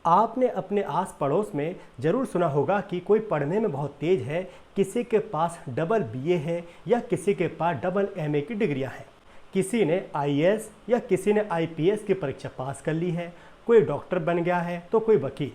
आपने अपने आस पड़ोस में ज़रूर सुना होगा कि कोई पढ़ने में बहुत तेज है, किसी के पास डबल बीए है या किसी के पास डबल एमए की डिग्रियां हैं। किसी ने आईएएस या किसी ने आईपीएस की परीक्षा पास कर ली है, कोई डॉक्टर बन गया है तो कोई वकील।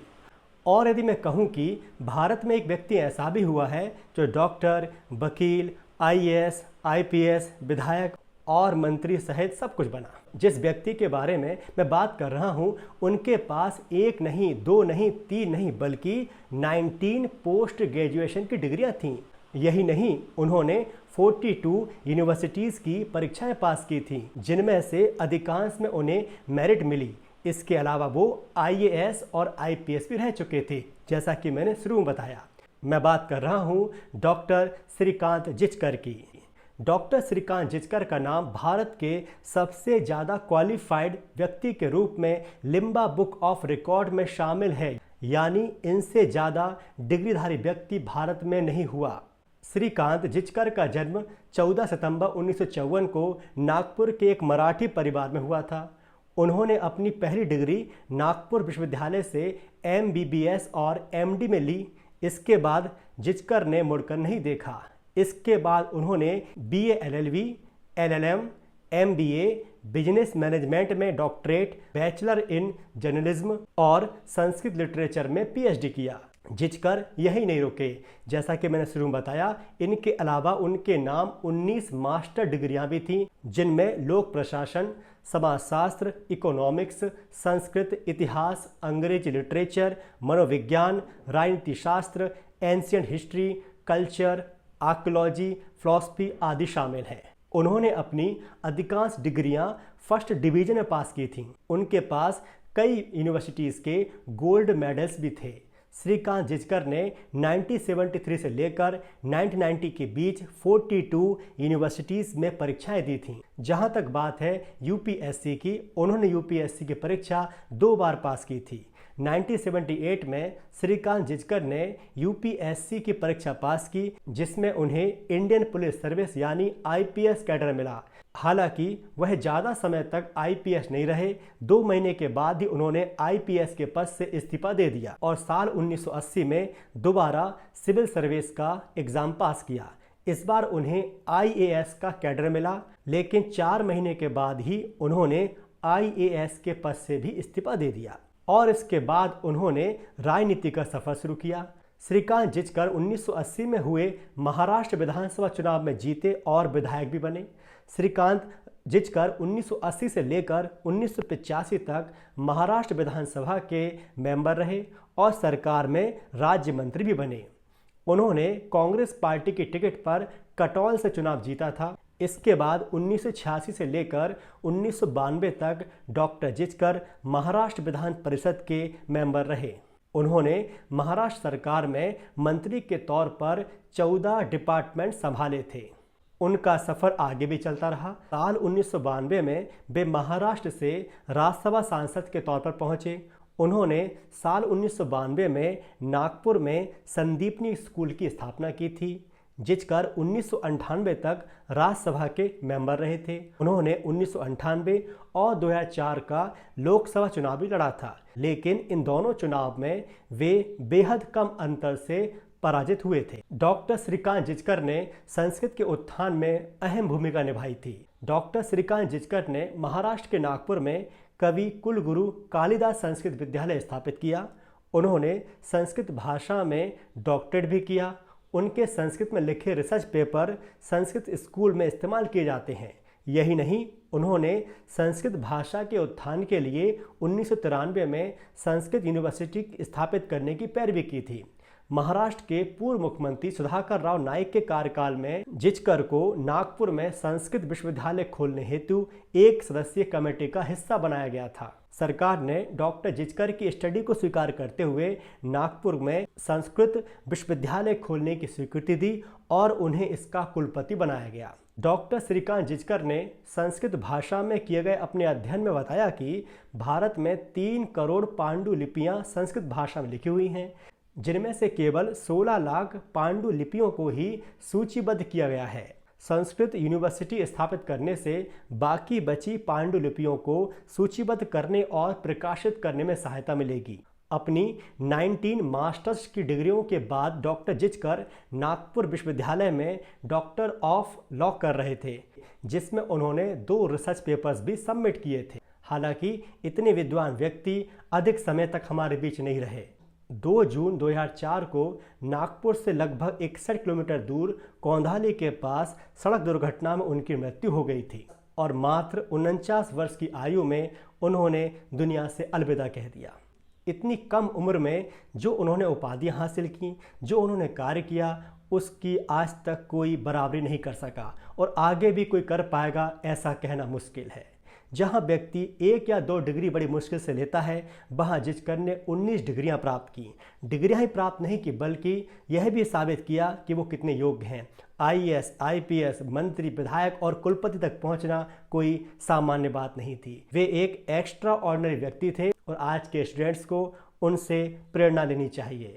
और यदि मैं कहूँ कि भारत में एक व्यक्ति ऐसा भी हुआ है जो डॉक्टर, वकील, आईएएस, आईपीएस, विधायक और मंत्री सहित सब कुछ बना। जिस व्यक्ति के बारे में मैं बात कर रहा हूँ उनके पास एक नहीं, दो नहीं, तीन नहीं बल्कि 19 पोस्ट ग्रेजुएशन की डिग्रियां थीं। यही नहीं, उन्होंने 42 यूनिवर्सिटीज़ की परीक्षाएं पास की थीं, जिनमें से अधिकांश में उन्हें मेरिट मिली। इसके अलावा वो आईएएस और आईपीएस भी रह चुके थे, जैसा कि मैंने शुरू में बताया। मैं बात कर रहा हूँ डॉक्टर श्रीकांत जिचकर की। डॉक्टर श्रीकांत जिचकर का नाम भारत के सबसे ज़्यादा क्वालिफाइड व्यक्ति के रूप में लिम्बा बुक ऑफ रिकॉर्ड में शामिल है, यानी इनसे ज़्यादा डिग्रीधारी व्यक्ति भारत में नहीं हुआ। श्रीकांत जिचकर का जन्म 14 सितंबर 1954 को नागपुर के एक मराठी परिवार में हुआ था। उन्होंने अपनी पहली डिग्री नागपुर विश्वविद्यालय से एमबीबीएस और एमडी में ली। इसके बाद जिचकर ने मुड़कर नहीं देखा। इसके बाद उन्होंने BA LLB, LLM, MBA, business management में डॉक्टरेट, बैचलर इन जर्नलिज्म और संस्कृत लिटरेचर में पीएचडी किया। जिचकर यही नहीं रुके। जैसा कि मैंने शुरू में बताया, इनके अलावा उनके नाम 19 मास्टर डिग्रियां भी थीं, जिनमें लोक प्रशासन, समाजशास्त्र, इकोनॉमिक्स, संस्कृत, इतिहास, अंग्रेजी लिटरेचर, मनोविज्ञान, राजनीति शास्त्र, ancient history, culture, archaeology, philosophy आदि शामिल हैं। उन्होंने अपनी अधिकांश डिग्रियां फर्स्ट डिवीजन में पास की थीं। उनके पास कई यूनिवर्सिटीज़ के गोल्ड मेडल्स भी थे। श्रीकांत जिचकर ने 1973 से लेकर 1990 के बीच 42 यूनिवर्सिटीज़ में परीक्षाएं दी थीं। जहां तक बात है यूपीएससी की, उन्होंने यूपीएससी की परीक्षा 2 बार पास की थी। 1978 में श्रीकांत जिचकर ने यूपीएससी की परीक्षा पास की, जिसमें उन्हें इंडियन पुलिस सर्विस यानी आईपीएस कैडर मिला। हालांकि वह ज़्यादा समय तक आईपीएस नहीं रहे। 2 महीने के बाद ही उन्होंने आईपीएस के पद से इस्तीफा दे दिया और साल 1980 में दोबारा सिविल सर्विस का एग्ज़ाम पास किया। इस बार उन्हें आईएएस का कैडर मिला, लेकिन 4 महीने के बाद ही उन्होंने आईएएस के पद से भी इस्तीफा दे दिया और इसके बाद उन्होंने राजनीति का सफर शुरू किया। श्रीकांत जिचकर 1980 में हुए महाराष्ट्र विधानसभा चुनाव में जीते और विधायक भी बने। श्रीकांत जिचकर 1980 से लेकर 1985 तक महाराष्ट्र विधानसभा के मेंबर रहे और सरकार में राज्य मंत्री भी बने। उन्होंने कांग्रेस पार्टी की टिकट पर कटौल से चुनाव जीता था। इसके बाद 1986 से लेकर 1992 तक डॉक्टर जिचकर महाराष्ट्र विधान परिषद के मेंबर रहे। उन्होंने महाराष्ट्र सरकार में मंत्री के तौर पर 14 डिपार्टमेंट संभाले थे। उनका सफ़र आगे भी चलता रहा। साल 1992 में वे महाराष्ट्र से राज्यसभा सांसद के तौर पर पहुंचे। उन्होंने साल 1992 में नागपुर में संदीपनी स्कूल की स्थापना की थी। जिचकर 1998 तक राज्यसभा के मेंबर रहे थे। उन्होंने 1998 और 2004 का लोकसभा चुनाव भी लड़ा था, लेकिन इन दोनों चुनाव में वे बेहद कम अंतर से पराजित हुए थे। डॉक्टर श्रीकांत जिचकर ने संस्कृत के उत्थान में अहम भूमिका निभाई थी। डॉक्टर श्रीकांत जिचकर ने महाराष्ट्र के नागपुर में कवि कुलगुरु कालिदास संस्कृत विद्यालय स्थापित किया। उन्होंने संस्कृत भाषा में डॉक्टरेट भी किया। उनके संस्कृत में लिखे रिसर्च पेपर संस्कृत स्कूल में इस्तेमाल किए जाते हैं। यही नहीं, उन्होंने संस्कृत भाषा के उत्थान के लिए 1993 में संस्कृत यूनिवर्सिटी स्थापित करने की पैरवी की थी। महाराष्ट्र के पूर्व मुख्यमंत्री सुधाकर राव नाइक के कार्यकाल में जिचकर को नागपुर में संस्कृत विश्वविद्यालय खोलने हेतु एक सदस्यीय कमेटी का हिस्सा बनाया गया था। सरकार ने डॉक्टर जिचकर की स्टडी को स्वीकार करते हुए नागपुर में संस्कृत विश्वविद्यालय खोलने की स्वीकृति दी और उन्हें इसका कुलपति बनाया गया। डॉक्टर श्रीकांत जिचकर ने संस्कृत भाषा में किए गए अपने अध्ययन में बताया कि भारत में 3 करोड़ पांडुलिपियां संस्कृत भाषा में लिखी हुई हैं, जिनमें से केवल 16 लाख पांडुलिपियों को ही सूचीबद्ध किया गया है। संस्कृत यूनिवर्सिटी स्थापित करने से बाकी बची पांडुलिपियों को सूचीबद्ध करने और प्रकाशित करने में सहायता मिलेगी। अपनी 19 मास्टर्स की डिग्रियों के बाद डॉक्टर जिचकर नागपुर विश्वविद्यालय में डॉक्टर ऑफ लॉ कर रहे थे, जिसमें उन्होंने 2 रिसर्च पेपर्स भी सबमिट किए थे। हालांकि इतने विद्वान व्यक्ति अधिक समय तक हमारे बीच नहीं रहे। 2 जून 2004 को नागपुर से लगभग 61 किलोमीटर दूर कौंधाली के पास सड़क दुर्घटना में उनकी मृत्यु हो गई थी और मात्र 49 वर्ष की आयु में उन्होंने दुनिया से अलविदा कह दिया। इतनी कम उम्र में जो उन्होंने उपाधियां हासिल की, जो उन्होंने कार्य किया, उसकी आज तक कोई बराबरी नहीं कर सका और आगे भी कोई कर पाएगा ऐसा कहना मुश्किल है। जहां व्यक्ति 1 या 2 डिग्री बड़ी मुश्किल से लेता है, वहां जिचकर ने 19 डिग्रियां प्राप्त की। डिग्रियां ही प्राप्त नहीं की बल्कि यह भी साबित किया कि वो कितने योग्य हैं। IAS, IPS, मंत्री, विधायक और कुलपति तक पहुंचना कोई सामान्य बात नहीं थी। वे एक एक्स्ट्रा ऑर्डिनरी व्यक्ति थे और आज के स्टूडेंट्स को उनसे प्रेरणा लेनी चाहिए।